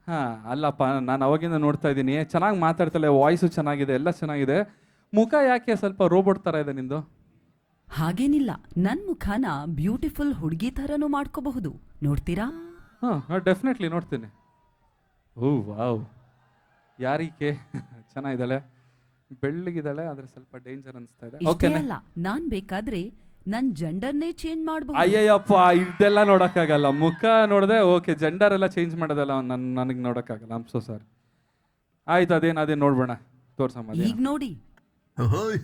ಹಾಂ ಅಲ್ಲಪ್ಪ, ನಾನು ಅವಾಗಿಂದ ನೋಡ್ತಾ ಇದ್ದೀನಿ, ಚೆನ್ನಾಗಿ ಮಾತಾಡ್ತಾಳೆ, ವಾಯ್ಸು ಚೆನ್ನಾಗಿದೆ, ಎಲ್ಲ ಚೆನ್ನಾಗಿದೆ. ಮುಖ ಯಾಕೆ ಸ್ವಲ್ಪ ರೋಬೋಟ್ ಥರ ಇದೆ ನಿಂದು? ಹಾಗೇನಿಲ್ಲ, ನನ್ ಮುಖನ ಬ್ಯೂಟಿಫುಲ್ ಹುಡುಗಿ ಥರನೂ ಮಾಡ್ಕೋಬಹುದು. ನೋಡ್ತೀರಾ? ಹಾಂ ಡೆಫಿನೆಟ್ಲಿ ನೋಡ್ತೀನಿ. ಓ ವಾವ್, ಯಾರೀಕೆ ಚೆನ್ನಾಗಿದ್ದಾಳೆ, ಬೆಳ್ಳಗಿದ್ದಾಳೆ, ಆದರೆ ಸ್ವಲ್ಪ ಡೇಂಜರ್ ಅನಿಸ್ತಾ ಇದೆ. ಇಷ್ಟೇ ಓಕೆ, ಅಲ್ಲ, ನಾನ್ ಬೇಕಾದ್ರೆ ನನ್ ಜೆಂಡರ್ನೇ ಚೇಂಜ್ ಮಾಡಬಹುದು. ಅಯ್ಯಯ್ಯಪ್ಪ, ಇದೆಲ್ಲ ನೋಡೋಕ್ಕಾಗಲ್ಲ. ಮುಖ ನೋಡಿದೆ ಓಕೆ, ಜೆಂಡರ್ ಎಲ್ಲ ಚೇಂಜ್ ಮಾಡೋದಲ್ಲ ನನಗೆ ನೋಡೋಕ್ಕಾಗಲ್ಲ. I'm so sorry. ಆಯ್ತು, ಅದೇನು ನೋಡ್ಬೇಡ, ತೋರ್ಸಮ್ಮ. ಈಗ ನೋಡಿ. ಓಯ್,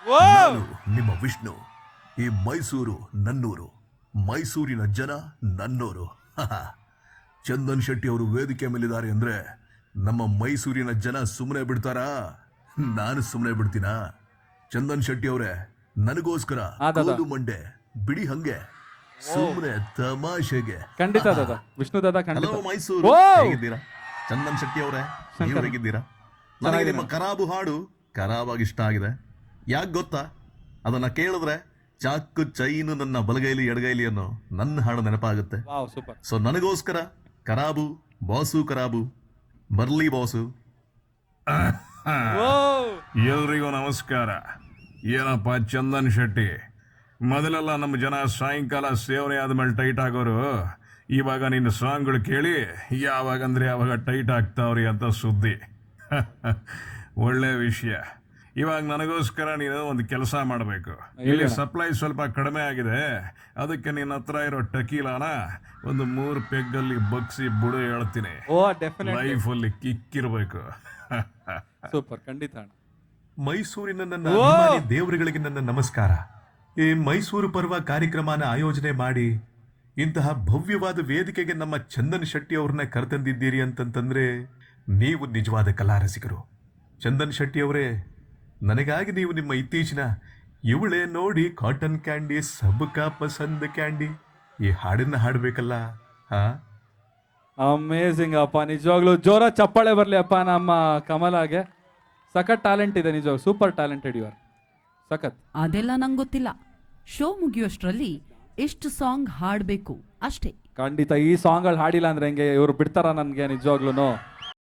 ನಾನು ನಿಮ್ಮ ವಿಷ್ಣು. ಈ ಮೈಸೂರು ನನ್ನೂರು, ಮೈಸೂರಿನ ಜನ ನನ್ನೂರು. ಚಂದನ್ ಶೆಟ್ಟಿ ಅವರು ವೇದಿಕೆ ಮೇಲಿದ್ದಾರೆ ಅಂದ್ರೆ ನಮ್ಮ ಮೈಸೂರಿನ ಜನ ಸುಮ್ಮನೆ ಬಿಡ್ತಾರಾ? ನಾನು ಸುಮ್ಮನೆ ಬಿಡ್ತೀನಾ? ಚಂದನ್ ಶೆಟ್ಟಿ ಅವರೇ, ನನಗೋಸ್ಕರ ಕೋಲು ಮಂಡೆ ಬಿಡಿ, ಹಂಗೆ ಸುಮ್ಮನೆ ತಮಾಷೆಗೆ. ಖಂಡಿತ ದಾದಾ, ವಿಷ್ಣು ದಾದಾ, ಖಂಡಿತ. ಹಲೋ ಮೈಸೂರು, ಹೇಗಿದ್ದೀರಾ? ಚಂದನ್ ಶೆಟ್ಟಿ ಅವರೇ, ನೀವು ಹೇಗಿದ್ದೀರಾ? ನನಗೆ ನಿಮ್ಮ ಕರಾಬು ಹಾಡು ಕರಾಬಾಗಿ ಇಷ್ಟ ಆಗಿದೆ. ಯಾಕೆ ಗೊತ್ತಾ? ಅದನ್ನ ಕೇಳಿದ್ರೆ ಚಾಕು ಚೈನು ನನ್ನ ಬಲಗೈಲಿ ಎಡಗೈಲಿ ಅನ್ನೋ ನನ್ನ ಹಾಡು ನೆನಪಾಗುತ್ತೆ. ಸೊ ನನಗೋಸ್ಕರ ಕರಾಬು, ಬಾಸು ಕರಾಬು, ಬರ್ಲಿ ಬಾಸು. ಎಲ್ರಿಗೂ ನಮಸ್ಕಾರ. ಏನಪ್ಪ ಚಂದನ್ ಶೆಟ್ಟಿ, ಮೊದಲೆಲ್ಲ ನಮ್ಮ ಜನ ಸಾಯಂಕಾಲ ಸೇವನೆ ಆದ್ಮೇಲೆ ಟೈಟ್ ಆಗೋರು, ಇವಾಗ ನಿನ್ನ ಸಾಂಗ್ಗಳು ಕೇಳಿ ಯಾವಾಗಂದ್ರೆ ಯಾವಾಗ ಟೈಟ್ ಆಗ್ತಾವ್ರಿ ಅಂತ ಸುದ್ದಿ. ಒಳ್ಳೆ ವಿಷಯ. ಇವಾಗ ನನಗೋಸ್ಕರ ನೀನು ಒಂದು ಕೆಲಸ ಮಾಡಬೇಕು. ಇಲ್ಲಿ ಸಪ್ಲೈ ಸ್ವಲ್ಪ ಕಡಿಮೆ ಆಗಿದೆ, ಅದಕ್ಕೆ ನಿನ್ನ ಹತ್ರ ಇರೋ ಟಕೀಲಾನ ಒಂದು 3 ಪೆಗ್ಗಲ್ಲಿ ಬಗ್ಸಿ ಬುಡು ಹೇಳ್ತೀನಿ. ಲೈಫಲ್ಲಿ ಕಿಕ್ಕಿರ್ಬೇಕು. ಸೂಪರ್, ಖಂಡಿತ. ಮೈಸೂರಿನ ನನ್ನ ಅಭಿಮಾನಿ ದೇವರುಗಳಿಗೆ ನನ್ನ ನಮಸ್ಕಾರ. ಈ ಮೈಸೂರು ಪರ್ವ ಕಾರ್ಯಕ್ರಮನ ಆಯೋಜನೆ ಮಾಡಿ ಇಂತಹ ಭವ್ಯವಾದ ವೇದಿಕೆಗೆ ನಮ್ಮ ಚಂದನ್ ಶೆಟ್ಟಿ ಅವ್ರನ್ನ ಕರೆತಂದಿದ್ದೀರಿ ಅಂತಂತಂದ್ರೆ ನೀವು ನಿಜವಾದ ಕಲಾರಸಿಕರು. ಚಂದನ್ ಶೆಟ್ಟಿ ಅವರೇ, ನನಗಾಗಿ ನೀವು ನಿಮ್ಮ ಇತ್ತೀಚಿನ ಇವಳೇ ನೋಡಿ ಕಾಟನ್ ಕ್ಯಾಂಡಿ ಸಬ್ಕಾ ಪಸಂದ್ ಕ್ಯಾಂಡಿ ಈ ಹಾಡನ್ನ ಹಾಡಬೇಕಲ್ಲ. ಹಾ, ಅಮೇಝಿಂಗ್ ಅಪ್ಪ, ನಿಜವಾಗ್ಲೂ ಜೋರ ಚಪ್ಪಾಳೆ ಬರಲಿ ಅಪ್ಪ ನಮ್ಮ ಕಮಲಾಗೆ. ಸಖತ್ ಟ್ಯಾಲೆಂಟ್ ಇದೆ, ನಿಜವಾಗ್ಲೂ ಸೂಪರ್ ಟ್ಯಾಲೆಂಟೆಡ್ ಯು ಆರ್, ಸಖತ್. ಅದೆಲ್ಲ ನಂಗೆ ಗೊತ್ತಿಲ್ಲ. ಶೋ ಮುಗಿಯೋಷ್ಟ್ರಲ್ಲಿ ಎಷ್ಟು ಸಾಂಗ್ ಹಾಡಬೇಕು ಅಷ್ಟೇ. ಖಂಡಿತ ಈ ಸಾಂಗ್ಗಳು ಹಾಡಿಲ್ಲ ಅಂದ್ರೆ ಹೆಂಗೆ, ಇವ್ರು ಬಿಡ್ತಾರ ನನಗೆ ನಿಜವಾಗ್ಲೂ.